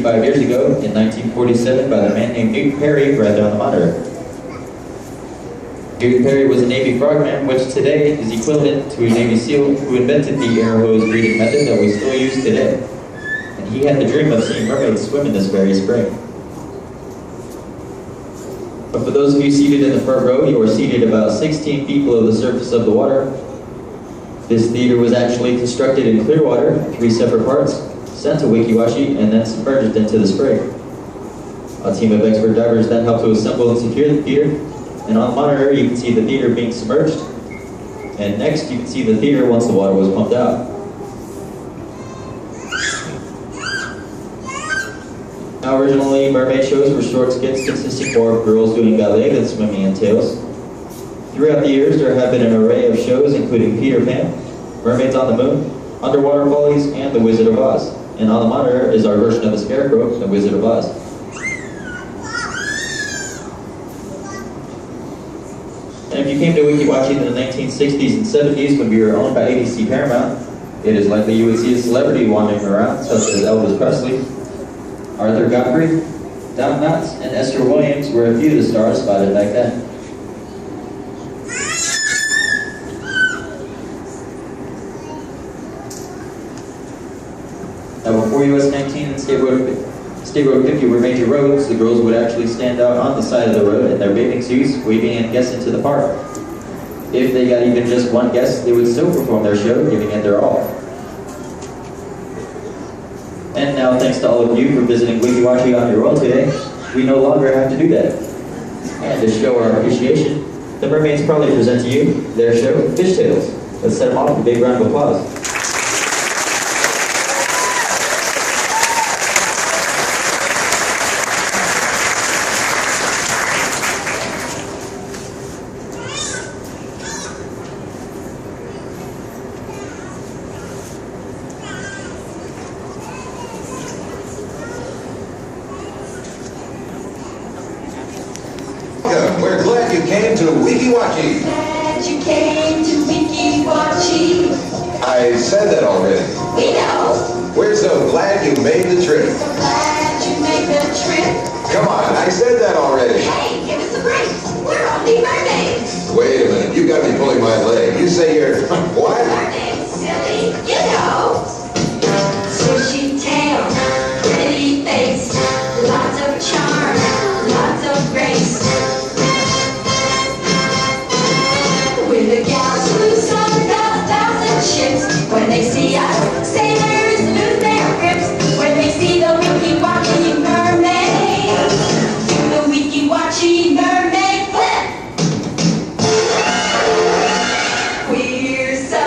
65 years ago in 1947 by the man named Newton Perry right there on the monitor. Newton Perry was a Navy frogman, which today is equivalent to a Navy SEAL who invented the air hose breathing method that we still use today. And he had the dream of seeing mermaids swim in this very spring. But for those of you seated in the front row, you are seated about 16 feet below the surface of the water. This theater was actually constructed in clear water, 3 separate parts, sent to Weeki Wachee, and then submerged into the spring. A team of expert divers then helped to assemble and secure the theater, and on the monitor you can see the theater being submerged, and next you can see the theater once the water was pumped out. Now originally, mermaid shows were short skits consisting more of girls doing ballet than swimming in tails. Throughout the years, there have been an array of shows including Peter Pan, Mermaids on the Moon, Underwater Follies, and The Wizard of Oz. And on the monitor is our version of the Scarecrow, The Wizard of Oz. And if you came to Weeki Wachee in the 1960s and 70s when we were owned by ABC Paramount, it is likely you would see a celebrity wandering around, such as Elvis Presley, Arthur Godfrey, Don Knotts, and Esther Williams were a few of the stars spotted back then. Now before US 19 and State Road 50 were major roads, the girls would actually stand out on the side of the road in their bathing suits, waving in guests into the park. If they got even just one guest, they would still perform their show, giving it their all. And now, thanks to all of you for visiting Weeki Wachee on your own today, we no longer have to do that. And to show our appreciation, the Mermaids proudly present to you their show, Fish Tales. Let's set them off with a big round of applause. We're glad you came to Weeki Wachee. Glad you came to Weeki Wachee. I said that already. We know. We're so glad you made the trip. So glad you made the trip. Come on, I said that already. Hey, give us a break. We're only mermaids. Wait a minute, you got me pulling my leg. You say you're what? Mermaids, silly. You know. Swishy tail, pretty face, lots of charm, lots of grace. When the gals lose on 1,000 ships, when they see us, sailors lose their grips. When they see the Weeki Wachee mermaid, the Weeki Wachee mermaid flip. We're so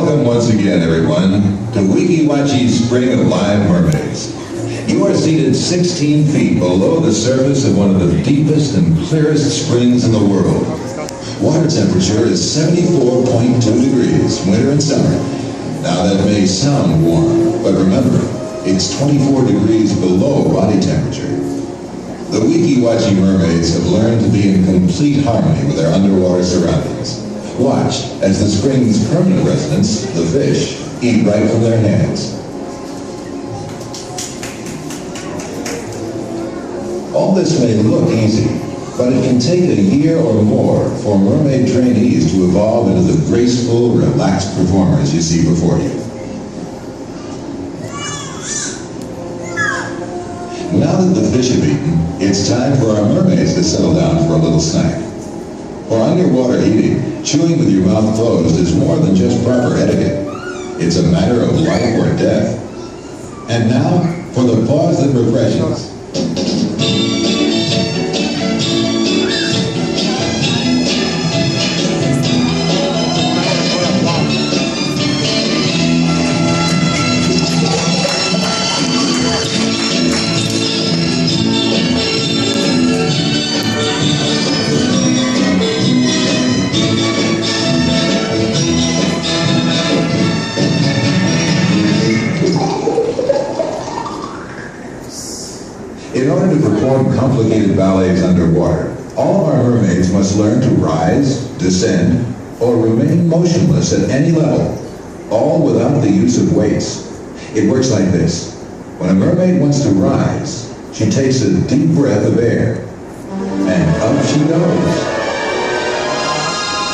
Welcome once again, everyone, to Weeki Wachee Spring of Live Mermaids. You are seated 16 feet below the surface of one of the deepest and clearest springs in the world. Water temperature is 74.2 degrees, winter and summer. Now that may sound warm, but remember, it's 24 degrees below body temperature. The Weeki Wachee mermaids have learned to be in complete harmony with their underwater surroundings. Watch as the spring's permanent residents, the fish, eat right from their hands. All this may look easy, but it can take a year or more for mermaid trainees to evolve into the graceful, relaxed performers you see before you. Now that the fish have eaten, it's time for our mermaids to settle down for a little snack. For underwater eating, chewing with your mouth closed is more than just proper etiquette. It's a matter of life or death. And now, for the pause that refreshes. In order to perform complicated ballets underwater, all of our mermaids must learn to rise, descend, or remain motionless at any level, all without the use of weights. It works like this. When a mermaid wants to rise, she takes a deep breath of air, and up she goes.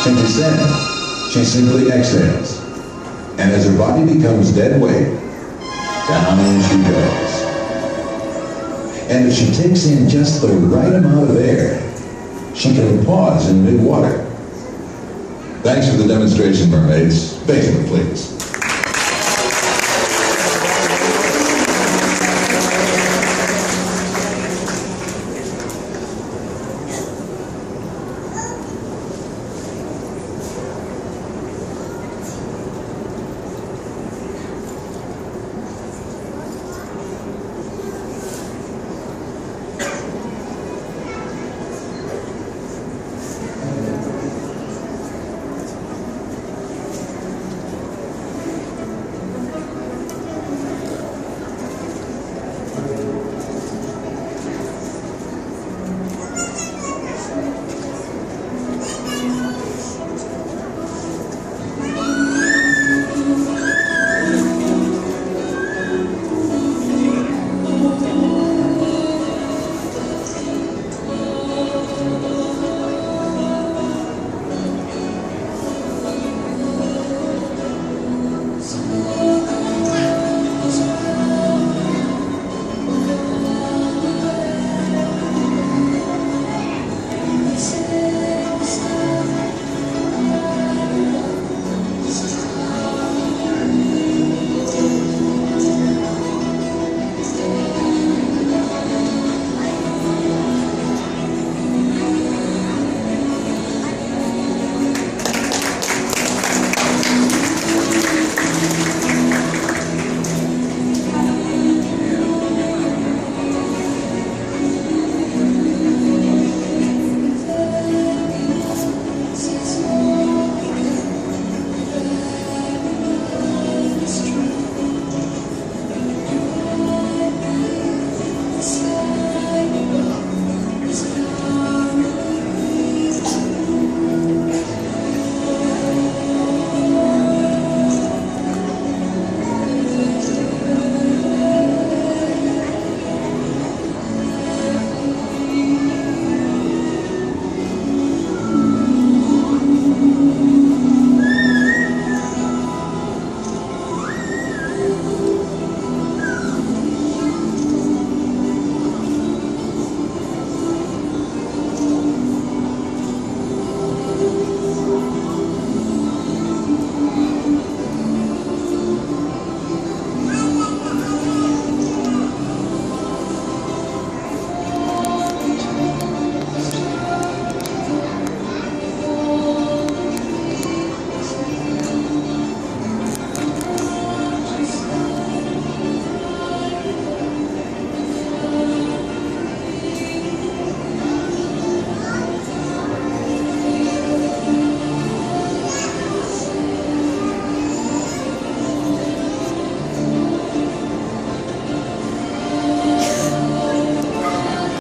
To descend, she simply exhales, and as her body becomes dead weight, down she goes. And if she takes in just the right amount of air, she can pause in mid-water. Thanks for the demonstration, mermaids. Basement, please.